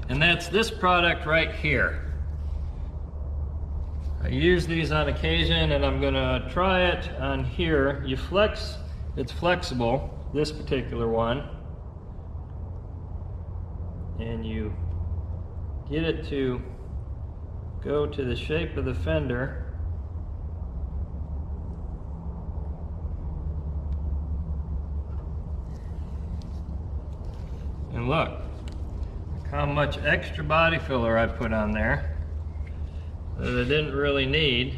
and that's this product right here. I use these on occasion, and I'm gonna try it on here. You flex, it's flexible, this particular one, and you get it to go to the shape of the fender. And look how much extra body filler I put on there that I didn't really need.